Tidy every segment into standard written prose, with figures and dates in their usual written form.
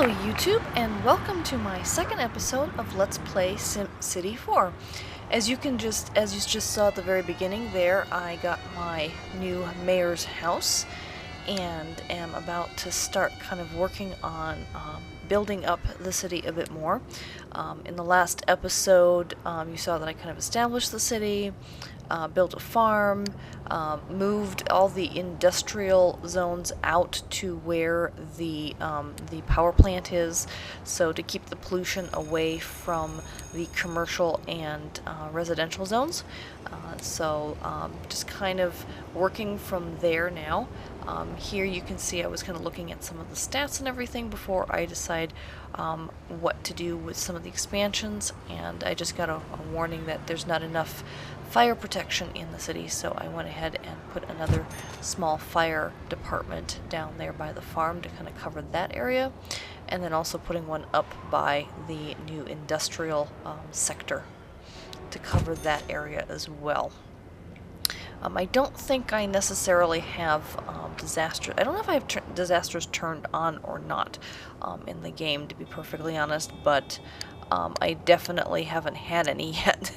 Hello YouTube, and welcome to my second episode of Let's Play SimCity 4. As you just saw at the very beginning there, I got my new mayor's house and am about to start kind of working on building up the city a bit more. In the last episode, you saw that I kind of established the city, built a farm, moved all the industrial zones out to where the power plant is, so to keep the pollution away from the commercial and residential zones. Just kind of working from there now. Here you can see I was kind of looking at some of the stats and everything before I decide what to do with some of the expansions, and I just got a warning that there's not enough fire protection in the city, so I went ahead and put another small fire department down there by the farm to kind of cover that area, and then also putting one up by the new industrial sector to cover that area as well. I don't think I necessarily have disasters. I don't know if I have disasters turned on or not in the game, to be perfectly honest, but I definitely haven't had any yet.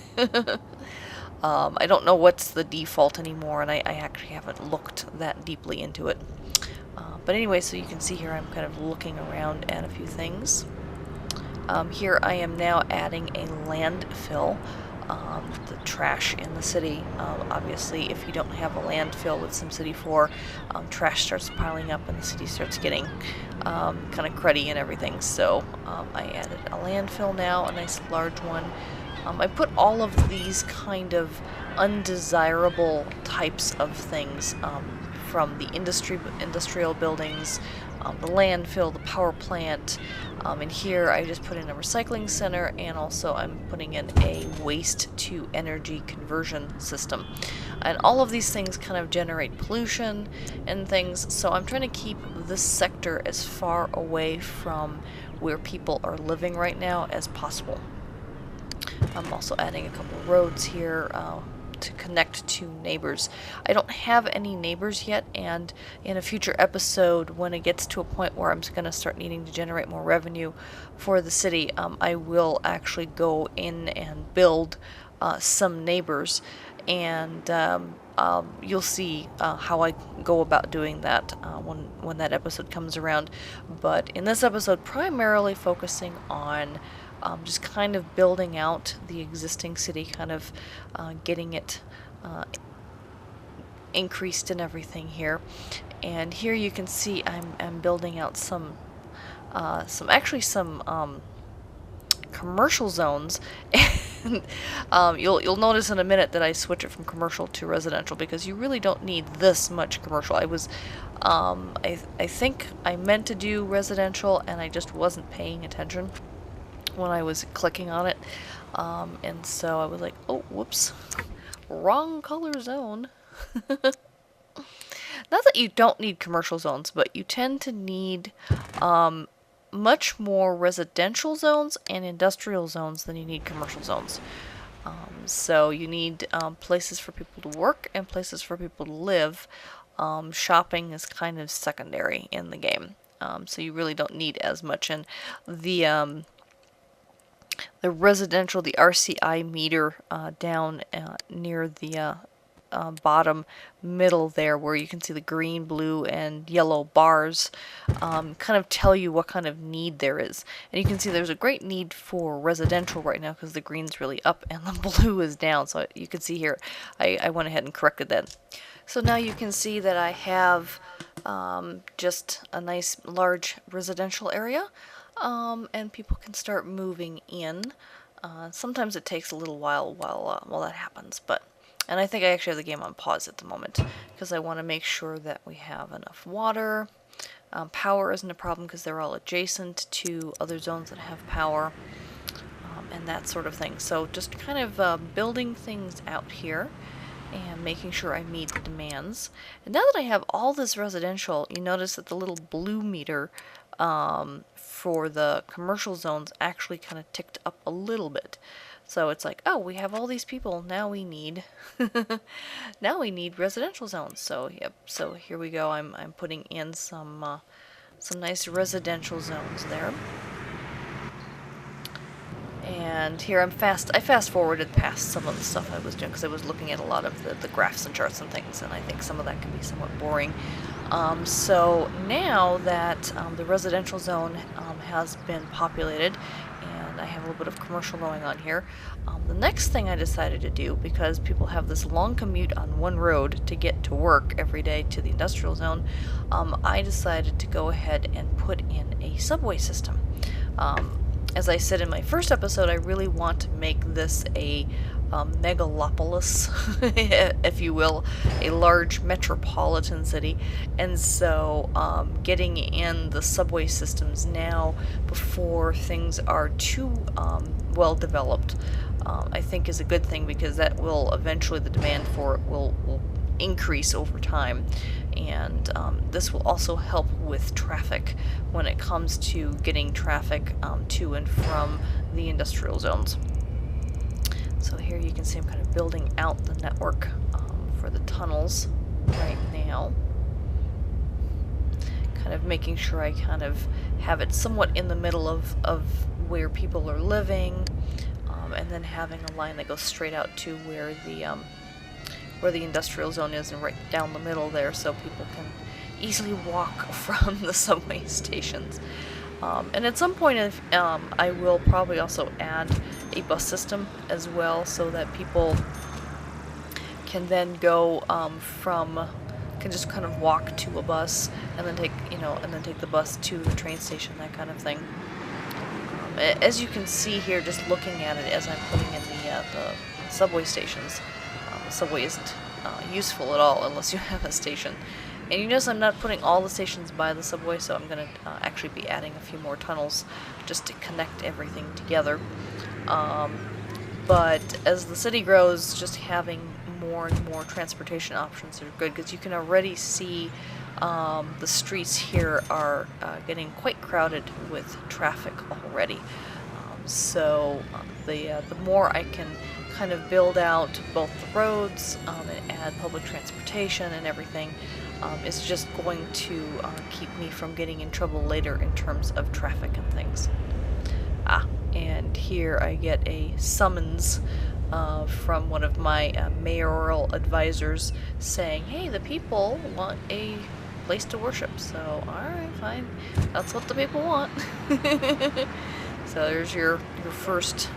I don't know what's the default anymore, and I actually haven't looked that deeply into it. But anyway, so you can see here I'm kind of looking around at a few things. Here I am now adding a landfill. The trash in the city. Obviously, if you don't have a landfill with SimCity 4, trash starts piling up and the city starts getting kind of cruddy and everything. So I added a landfill now, a nice large one. I put all of these kind of undesirable types of things from the industrial buildings, the landfill, the power plant, and here I just put in a recycling center, and also I'm putting in a waste to energy conversion system. And all of these things kind of generate pollution and things, so I'm trying to keep this sector as far away from where people are living right now as possible. I'm also adding a couple of roads here to connect to neighbors. I don't have any neighbors yet, and in a future episode, when it gets to a point where I'm going to start needing to generate more revenue for the city, I will actually go in and build some neighbors, and you'll see how I go about doing that when that episode comes around. But in this episode, primarily focusing on just kind of building out the existing city, kind of getting it increased and everything here. And here you can see I'm building out some commercial zones. And you'll notice in a minute that I switch it from commercial to residential, because you really don't need this much commercial. I think I meant to do residential, and I just wasn't paying attention when I was clicking on it, and so I was like, oh, whoops, wrong color zone. Not that you don't need commercial zones, but you tend to need much more residential zones and industrial zones than you need commercial zones. So you need places for people to work and places for people to live. Shopping is kind of secondary in the game, so you really don't need as much. And the residential, the RCI meter down near the bottom middle there, where you can see the green, blue, and yellow bars, kind of tell you what kind of need there is. And you can see there's a great need for residential right now because the green's really up and the blue is down. So you can see here, I went ahead and corrected that. So now you can see that I have just a nice large residential area. And people can start moving in. Sometimes it takes a little while while that happens, and I think I actually have the game on pause at the moment because I want to make sure that we have enough water. Power isn't a problem because they're all adjacent to other zones that have power, and that sort of thing. So just kind of building things out here and making sure I meet the demands. And now that I have all this residential, you notice that the little blue meter for the commercial zones actually kind of ticked up a little bit. So it's like, oh, we have all these people, now we need now we need residential zones. So yep, so here we go. I'm putting in some some nice residential zones there. And here I fast forwarded past some of the stuff I was doing because I was looking at a lot of the graphs and charts and things, and I think some of that can be somewhat boring. So now that the residential zone has been populated, and I have a little bit of commercial going on here, the next thing I decided to do, because people have this long commute on one road to get to work every day to the industrial zone, I decided to go ahead and put in a subway system. As I said in my first episode, I really want to make this a megalopolis, if you will, a large metropolitan city, and so getting in the subway systems now before things are too well developed, I think is a good thing, because that will eventually, the demand for it will increase over time, and this will also help with traffic when it comes to getting traffic to and from the industrial zones. So here you can see I'm kind of building out the network for the tunnels right now, kind of making sure I kind of have it somewhat in the middle of where people are living, and then having a line that goes straight out to where the industrial zone is, and right down the middle there, so people can easily walk from the subway stations. And at some point, I will probably also add a bus system as well, so that people can then go can just kind of walk to a bus, and then take the bus to the train station, that kind of thing. As you can see here, just looking at it as I'm putting in the subway stations, the subway isn't useful at all unless you have a station. And you notice I'm not putting all the stations by the subway, so I'm going to actually be adding a few more tunnels just to connect everything together. But as the city grows, just having more and more transportation options are good, because you can already see the streets here are getting quite crowded with traffic already. So the more I can kind of build out both the roads and add public transportation and everything, is just going to keep me from getting in trouble later in terms of traffic and things. And here I get a summons from one of my mayoral advisors saying, hey, the people want a place to worship. So, alright, fine. That's what the people want. So there's your first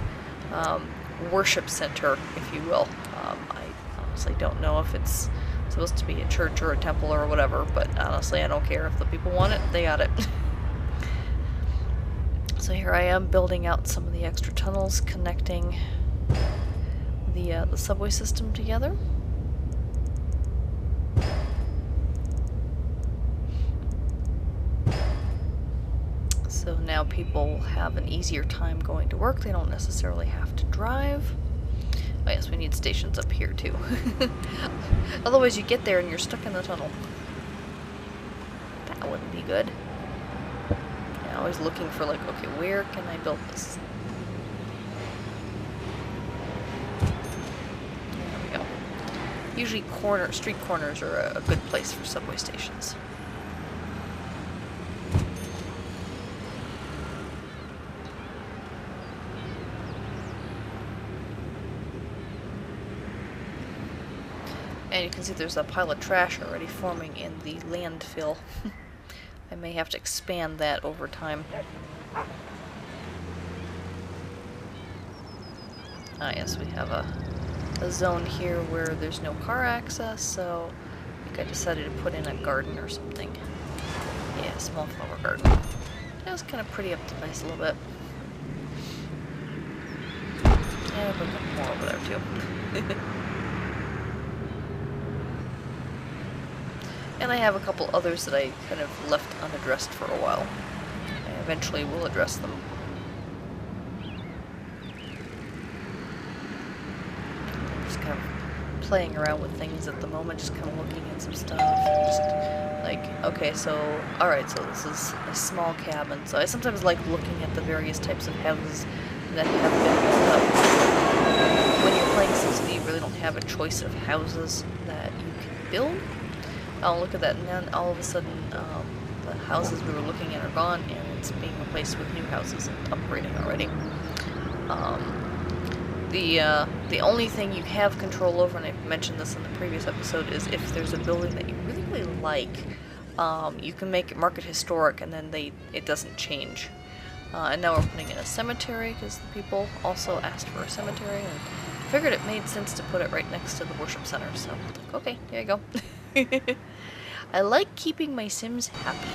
worship center, if you will. I honestly don't know if it's supposed to be a church or a temple or whatever, but honestly I don't care. If the people want it, they got it. So here I am building out some of the extra tunnels connecting the subway system together. So now people have an easier time going to work. They don't necessarily have to drive. Oh yes, we need stations up here too. Otherwise you get there and you're stuck in the tunnel. That wouldn't be good. Yeah, always looking for like, okay, where can I build this? There we go. Usually street corners are a good place for subway stations. And you can see there's a pile of trash already forming in the landfill. I may have to expand that over time. Yes, we have a zone here where there's no car access, so I think I decided to put in a garden or something. Yeah, small flower garden. That was kind of pretty up the place a little bit. And I'll put a couple more over there too. And I have a couple others that I kind of left unaddressed for a while. I eventually will address them. Just kind of playing around with things at the moment, just kind of looking at some stuff. And just like, okay, so, alright, so this is a small cabin. So I sometimes like looking at the various types of houses that have been built up. When you're playing SimCity, you really don't have a choice of houses that you can build. Oh, look at that, and then all of a sudden, the houses we were looking at are gone, and it's being replaced with new houses and upgrading already. The only thing you have control over, and I mentioned this in the previous episode, is if there's a building that you really, really like, you can mark it historic, and then it doesn't change. And now we're putting in a cemetery, because the people also asked for a cemetery, and figured it made sense to put it right next to the worship center, so like, okay, there you go. I like keeping my Sims happy.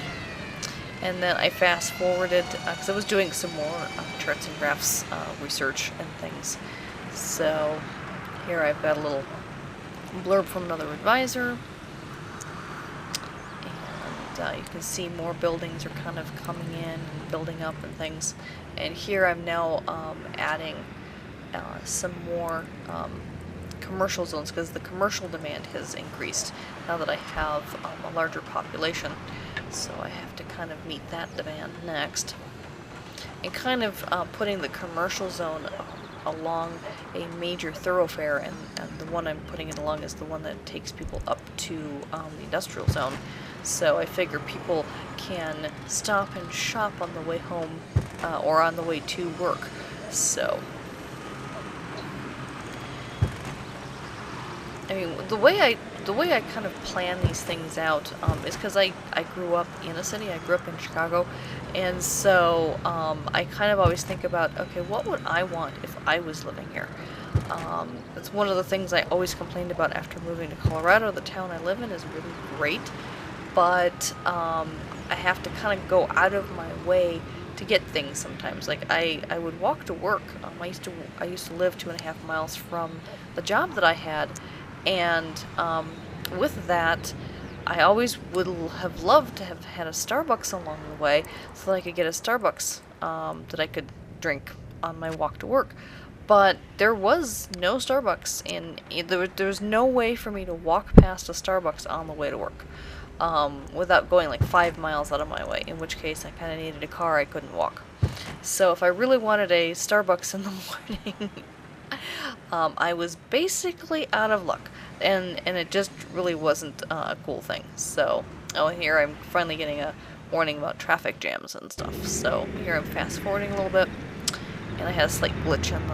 And then I fast forwarded, because I was doing some more charts and graphs research and things. So here I've got a little blurb from another advisor. And you can see more buildings are kind of coming in and building up and things. And here I'm now adding some more commercial zones, because the commercial demand has increased now that I have a larger population. So I have to kind of meet that demand next. And kind of putting the commercial zone along a major thoroughfare, and the one I'm putting it along is the one that takes people up to the industrial zone. So I figure people can stop and shop on the way home or on the way to work. So I mean, the way I kind of plan these things out is because I grew up in a city. I grew up in Chicago, and so I kind of always think about, okay, what would I want if I was living here? It's one of the things I always complained about after moving to Colorado. The town I live in is really great, but I have to kind of go out of my way to get things sometimes. Like I would walk to work. I used to live 2.5 miles from the job that I had. And with that, I always would have loved to have had a Starbucks along the way so that I could get a Starbucks that I could drink on my walk to work. But there was no Starbucks, and there was no way for me to walk past a Starbucks on the way to work without going like 5 miles out of my way, in which case I kind of needed a car. I couldn't walk. So if I really wanted a Starbucks in the morning, I was basically out of luck, and it just really wasn't a cool thing. So, here I'm finally getting a warning about traffic jams and stuff. So here I'm fast forwarding a little bit, and I had a slight glitch in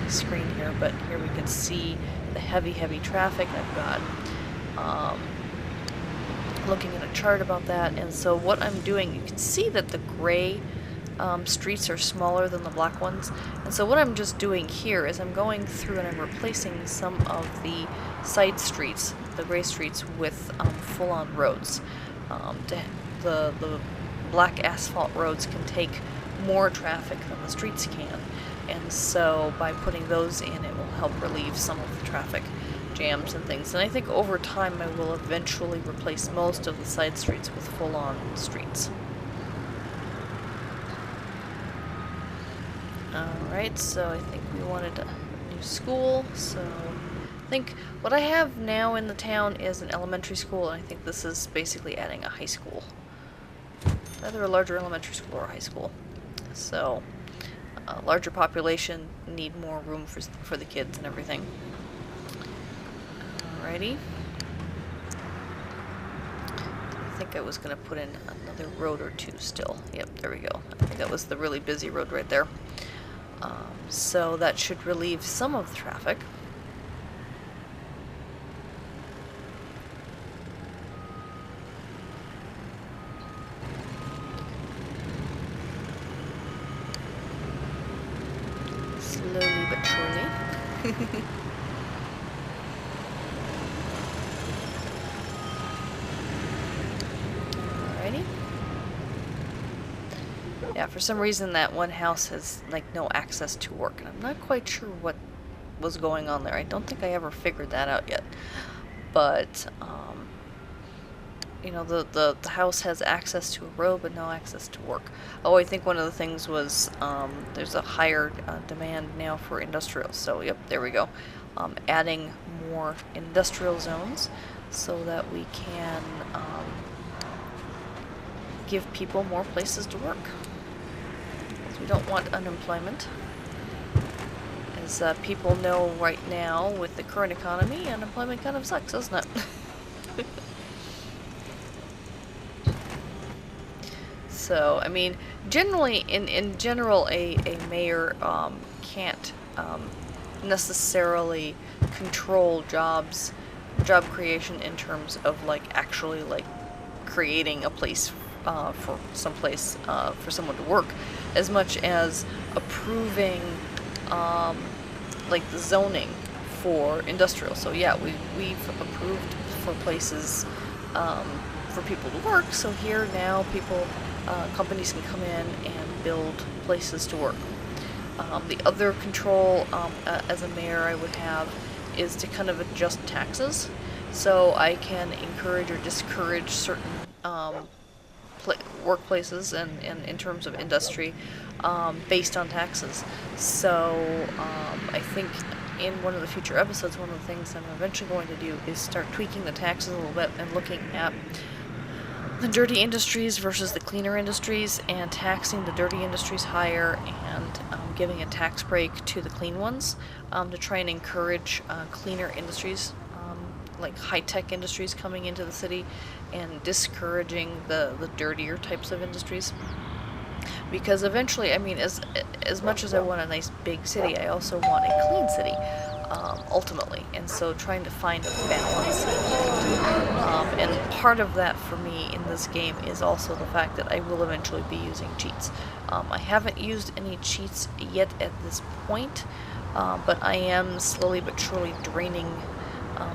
the screen here, but here we can see the heavy traffic. I've got looking at a chart about that, and so what I'm doing, you can see that the gray streets are smaller than the black ones, and so what I'm just doing here is I'm going through and I'm replacing some of the side streets, the gray streets, with full-on roads. The black asphalt roads can take more traffic than the streets can, and so by putting those in, it will help relieve some of the traffic jams and things. And I think over time I will eventually replace most of the side streets with full-on streets. Alright, so I think we wanted a new school, so I think what I have now in the town is an elementary school, and I think this is basically adding a high school. Either a larger elementary school or a high school. So, a larger population, need more room for the kids and everything. Alrighty. I think I was going to put in another road or two still. Yep, there we go. I think that was the really busy road right there. So that should relieve some of the traffic. Slowly but surely. Alrighty. Yeah, for some reason that one house has like no access to work, and I'm not quite sure what was going on there. I don't think I ever figured that out yet. But you know, the house has access to a road but no access to work. Oh, I think one of the things was there's a higher demand now for industrial. So yep, there we go. Adding more industrial zones so that we can give people more places to work. We don't want unemployment. As people know right now, with the current economy, unemployment kind of sucks, doesn't it? So, I mean, generally, in general, a mayor can't necessarily control job creation in terms of like actually like creating a place for for someone to work, as much as approving like the zoning for industrial. So yeah, we've approved for places for people to work. So here now companies can come in and build places to work. The other control as a mayor I would have is to kind of adjust taxes. So I can encourage or discourage certain workplaces and in terms of industry based on taxes. So I think in one of the future episodes, one of the things I'm eventually going to do is start tweaking the taxes a little bit and looking at the dirty industries versus the cleaner industries, and taxing the dirty industries higher and giving a tax break to the clean ones to try and encourage cleaner industries, like high-tech industries coming into the city, and discouraging the dirtier types of industries. Because eventually, I mean, as much as I want a nice big city, I also want a clean city, ultimately. And so trying to find a balance. And part of that for me in this game is also the fact that I will eventually be using cheats. I haven't used any cheats yet at this point, but I am slowly but surely draining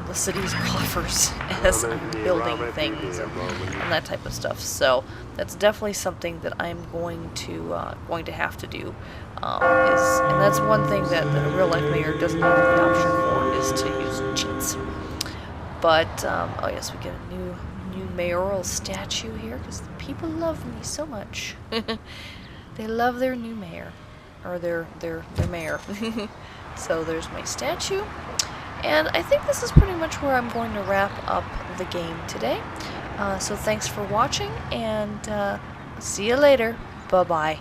the city's coffers as I'm building things and that type of stuff. So that's definitely something that I'm going to have to do. And that's one thing that a real life mayor doesn't have the option for, is to use cheats. But oh yes, we get a new mayoral statue here because people love me so much. They love their new mayor, or their mayor. So there's my statue. And I think this is pretty much where I'm going to wrap up the game today. So thanks for watching, and see you later. Bye-bye.